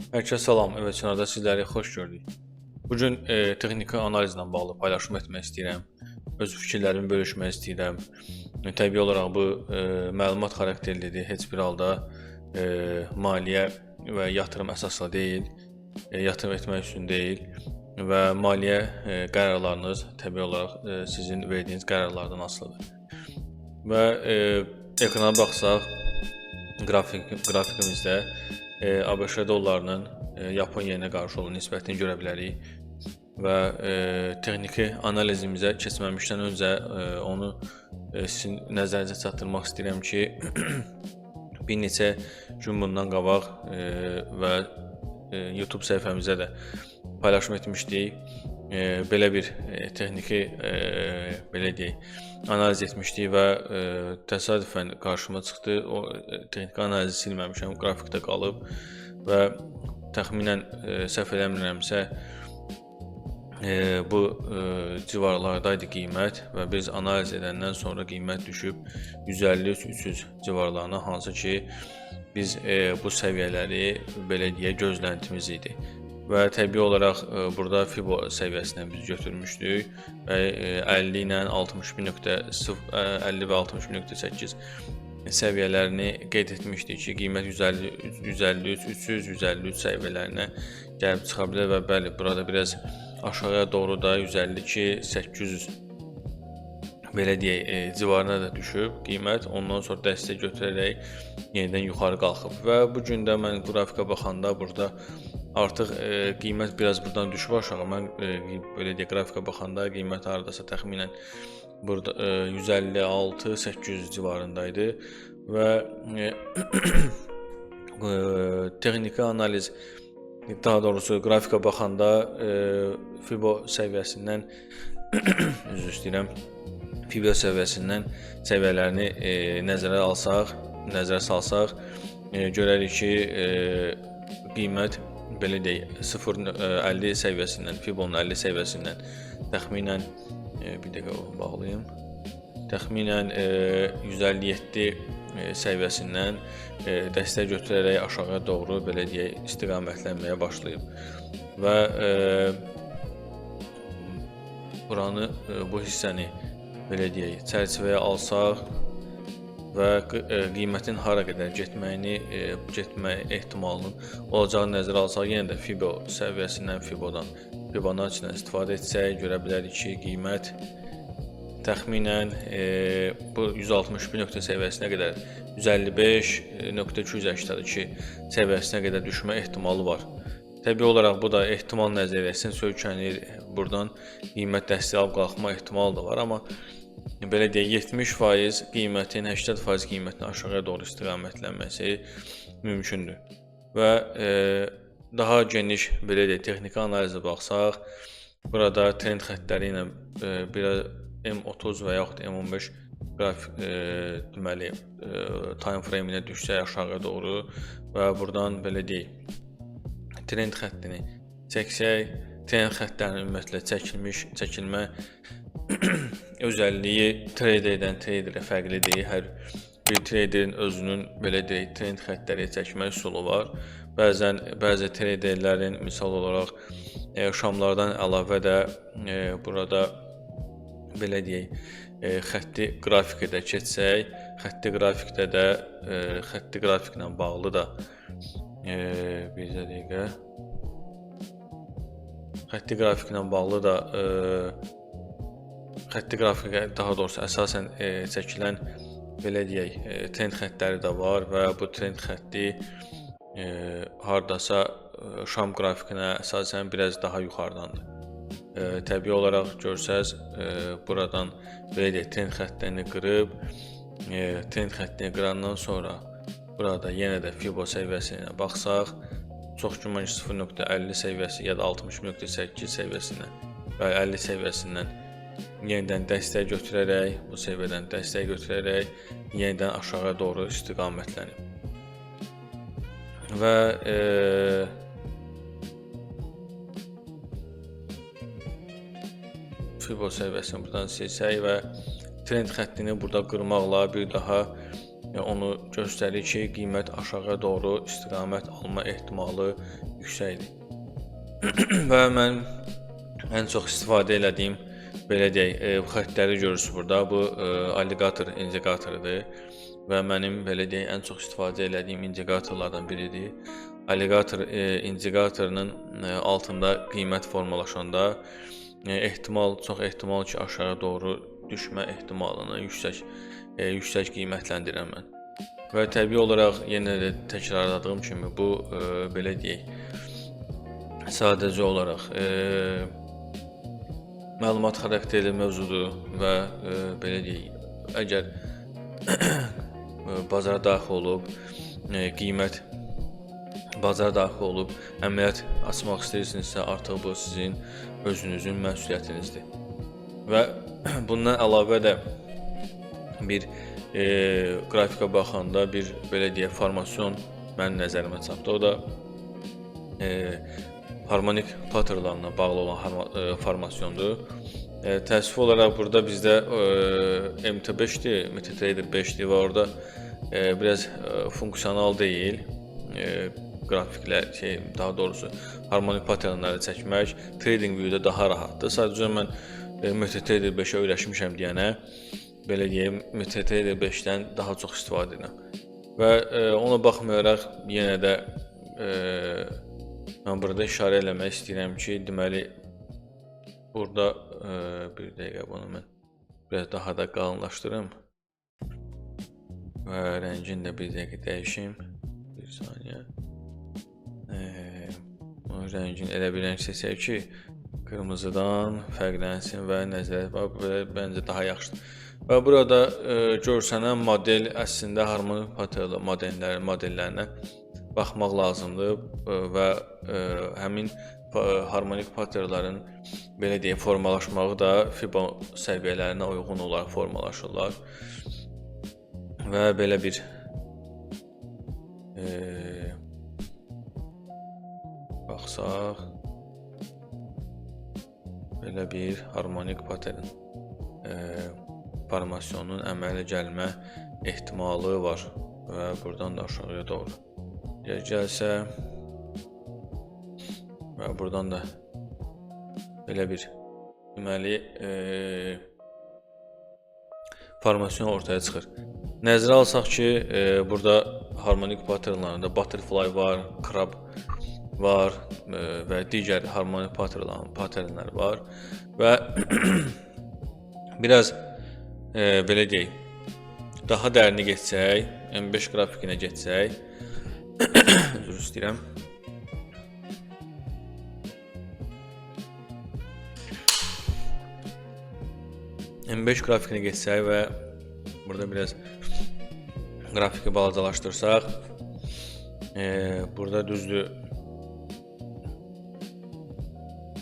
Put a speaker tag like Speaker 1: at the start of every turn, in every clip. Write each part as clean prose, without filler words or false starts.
Speaker 1: Hər kəsə salam, Əvvəlcədən sizləri xoş gördük. Bu gün texniki analizlə bağlı paylaşım etmək istəyirəm. Öz fikirlərimi bölüşmək istəyirəm. Təbii olaraq bu məlumat xarakterlidir. Heç bir halda maliyyə və yatırım əsaslı deyil, yatırım etmək üçün deyil və maliyyə qərarlarınız təbii olaraq sizin verdiyiniz qərarlardan asılıdır. Və ekrana baxsaq, qrafikimizdə ABŞ dollarının Yaponiyaya qarşı olan nisbətini görə bilərik və texniki analizimizə keçməmişdən öncə onu sizin nəzərinizə çatdırmaq istəyirəm ki, bir neçə gün bundan qabaq və YouTube səhifəmizə də paylaşım etmişdik. Belə bir texniki belə deyək, analiz etmişdik və təsadüfən qarşıma çıxdı. O texniki analizi silməmişəm, qrafikdə qalıb və təxminən səhv eləmirəmsə bu civarlardaydı qiymət və biz analiz edəndən sonra qiymət düşüb 153-300 civarlarına, hansı ki biz bu səviyyələri belə deyə gözləntimiz idi. Və təbii olaraq burada Fibo səviyyəsindən biz götürmüşdük və 50 ilə 61.0, 50 və 61.8 səviyyələrini qeyd etmişdik ki, qiymət 153, 300, 153 səviyyələrinə gəlib çıxa bilər və bəli, burada biraz aşağıya doğru da 152, 800 belə deyək, civarına da düşüb qiymət. Ondan sonra dəstək götürərək yenidən yuxarı qalxıb və bu gün də mən qrafikə baxanda burada artıq qiymət biraz buradan düşüb aşağı. Mən belə deyək, qrafikə baxanda qiymət hardasa təxminən burada 156-800 civarındaydı və texniki analiz, daha doğrusu qrafikə baxanda Fibo səviyyəsindən üzr istəyirəm, Fibo səviyyəsindən səviyyələrini nəzərə salsaq, görərik ki, qiymət belə deyək, 0.50 səviyyəsindən, Fibonun 50 səviyyəsindən təxminən bir dəqiqə bağlayım. Təxminən 157 səviyyəsindən dəstək götürərək aşağıya doğru belə deyək, istiqamətlənməyə başlayıb. Və buranı, bu hissəni belə deyək, çərçivəyə alsaq və qiymətin hara qədər getmə ehtimalının olacağını nəzərə alsaq, yenə də Fibo səviyyəsindən, Fibonacci-dən istifadə etsək, görə bilərik ki, qiymət təxminən bu 161 nöqtə səviyyəsinə qədər 155.282 səviyyəsinə qədər düşmə ehtimalı var. Təbii olaraq bu da ehtimal nəzəriyyəsindən söykənir. Buradan qiymət dəstək alıb qalxma ehtimalı da var, amma belə deyək, 70% qiymətin 80% qiymətin aşağıya doğru istiqamətlənməsi mümkündür. Və daha geniş belə deyək, texniki analizə baxsaq, burada trend xəttləri ilə biraz M30 və yaxud M15 qrafik deməli time frame ilə düşsək aşağıya doğru və buradan belə deyək, trend xəttini çəksək, trend xəttlərinin ümumiyyətlə çəkilmə özəlliyi traderdən traderə fərqlidir. Hər bir traderin özünün belə deyək, trend xəttləri çəkmə üsulu var. Bəzi traderlərin misal olaraq şamlardan əlavə də burada belə deyək, xətti qrafikdə keçsək, xətti qrafiklə bağlı da bir dəqiqə, xətti qrafiklə bağlı da xətti qrafikə, daha doğrusu əsasən çəkilən belə deyək, trend xəttləri də var və bu trend xətti hardasa şam qrafikinə əsasən biraz daha yuxarıdandır. Təbii olaraq görsəz, buradan belə deyək, trend xəttini qırıb, trend xəttini qırandan sonra burada yenə də Fibo səviyyəsinə baxsaq, çox güman 0.50 səviyyəsi ya da 60.8 səviyyəsindən və 50 səviyyəsindən yenidən dəstək götürərək, bu səviyyədən dəstək götürərək yenidən aşağıya doğru istiqamətlənib. Və Fibo səviyyəsini buradan silsək və trend xəttini burada qırmaqla bir daha onu göstərir ki, qiymət aşağı doğru istiqamət alma ehtimalı yüksəkdir. Və mən ən çox istifadə elədiyim, belə deyək, bu xəttləri görürsünüz burada. Bu alligator indikatorudur və mənim belə deyək ən çox istifadə elədiyim indikatorlardan biridir. Alligator indikatorunun altında qiymət formalaşanda çox ehtimal ki, aşağı doğru düşmə ehtimalını yüksək qiymətləndirirəm mən. Və təbii olaraq yenə də təkrarladığım kimi bu belə deyək, sadəcə olaraq məlumat xarakterli mövzudur və belə deyək, əgər bazara daxil olub bazara daxil olub əməliyyat açmaq istəyirsinizsə, artıq bu sizin özünüzün məsuliyyətinizdir. Və bundan əlavə də bir qrafikə baxanda bir belə deyək formasyon mənim nəzərimə çatdı. O da harmonik patternlarına bağlı olan formasyondur. Təəssüf olaraq burada bizdə MT5-dir, MetaTrader 5-dir və orada biraz funksional deyil. Qrafiklər, daha doğrusu harmonik patternları çəkmək Trading View-da daha rahatdır. Sadəcə mən MetaTrader 5-ə öyrəşmişəm deyənə, belə deyim, MetaTrader 5-dən daha çox istifadə edirəm. Və ona baxmayaraq yenə də mən burada işarə eləmək istəyirəm ki, deməli burada bir dəqiqə bunu mən biraz daha da qalınlaşdırım və rəngini də bir dəqiqə dəyişim. Bir saniyə. Rəngini elə bir rəng seçək ki, qırmızıdan fərqlənsin və nəzərə bəncə daha yaxşıdır. Və burada görsənən model əslində harmonik pattern modellərinə baxmaq lazımdır və həmin harmonik patternların belə deyək formalaşmağı da Fibo səviyyələrinə uyğun olaraq formalaşırlar. Və belə bir baxsaq, belə bir harmonik pattern formasyonunun əmələ gəlmə ehtimalı var və buradan da aşağıya doğru gəlsə və buradan da belə bir deməli formasyon ortaya çıxır. Nəzərə alsaq ki, burada harmonik patternlarında butterfly var, crab var və digər harmonik patternlər var və biraz belə deyək, daha dərinə geçsək, M5 qrafikinə geçsək, üzr istəyirəm. M5 qrafikinə geçsək və burada biraz qrafiki balacalaşdırsaq, burada düzdür,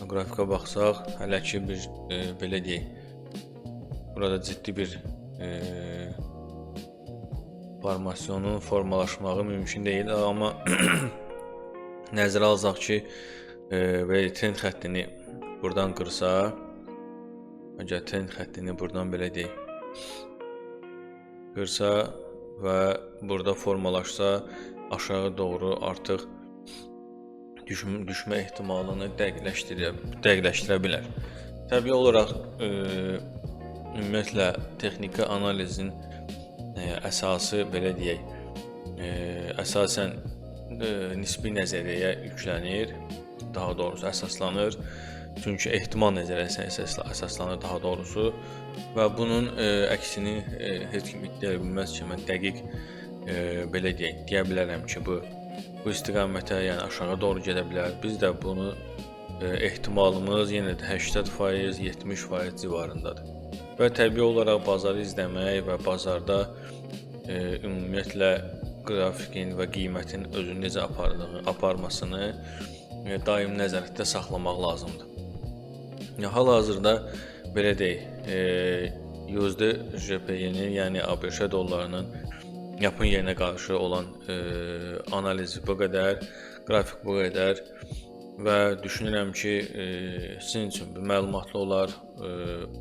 Speaker 1: qrafikə baxsaq, hələ ki bir belə deyək, burada ciddi bir formasyonun formalaşmağı mümkün deyil, amma nəzərə alsaq ki, belə trend xəttini buradan qırsa, əgər trend xəttini buradan belə deyək, qırsa və burada formalaşsa, aşağı doğru artıq düşmə ehtimalını dəqiqləşdirə bilər. Təbii olaraq ümumiyyətlə texniki analizin əsası belə deyək, əsasən nisbi nəzəriyyəyə yüklənir, daha doğrusu əsaslanır. Çünki ehtimal nəzəriyyəsinə əsaslanır daha doğrusu və bunun əksini heç kim iddia bilməz ki, mən dəqiq belə deyək, deyə bilərəm ki, bu istiqamətə, yəni aşağı doğru gedə bilər. Biz də bunu ehtimalımız yenə də 80%, 70% civarındadır. Və təbii olaraq bazarı izləmək və bazarda ümumiyyətlə qrafikin və qiymətin özünü necə aparmasını daim nəzarətdə saxlamaq lazımdır. Hal-hazırda belə deyək, USD JPY-nin, yəni ABŞ dollarının Yapon yerinə qarşı olan analizi bu qədər, qrafik bu qədər və düşünürəm ki, sizin üçün bir məlumatlı olar.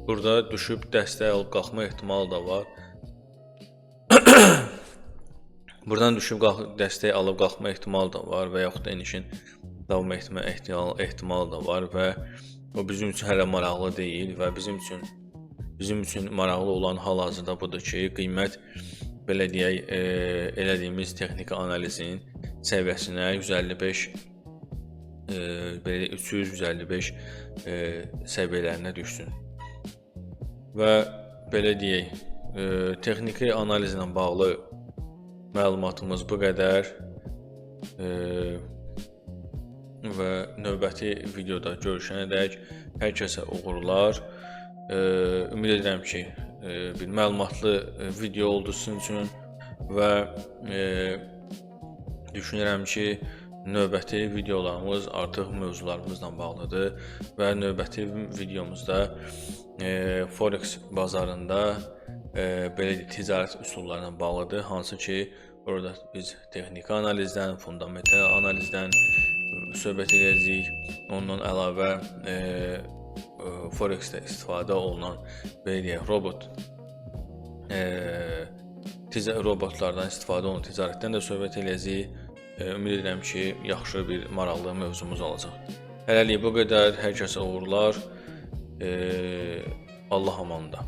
Speaker 1: Burada düşüb dəstək alıb qalxma ehtimalı da var. Buradan düşüb dəstək alıb qalxma ehtimalı da var və yaxud da enişin davam etmə ehtimalı da var və o bizim üçün hələ maraqlı deyil və bizim üçün maraqlı olan hal-hazırda budur ki, qiymət belə deyək, elədiyimiz texniki analizin səviyyəsinə 155 belə 355 səviyyələrinə düşsün. Və belə deyək, texniki analizlə bağlı məlumatımız bu qədər və növbəti videoda görüşənədək hər kəsə uğurlar. Ümid edirəm ki, bir məlumatlı video oldu sizin üçün və düşünürəm ki, növbəti videolarımız artıq mövzularımızla bağlıdır və növbəti videomuzda Forex bazarında belə ticarət üsullarına bağlıdır, hansı ki, orada biz texniki analizdən, fundamental analizdən söhbət edəcəyik. Ondan əlavə Forex-də istifadə olunan belə deyək, robotlardan istifadə olunan ticarətdən də söhbət edəcəyik. Ümid edirəm ki, yaxşı bir maraqlı mövzumuz olacaq. Hələlik bu qədər. Hər kəsə uğurlar. Allah amanında.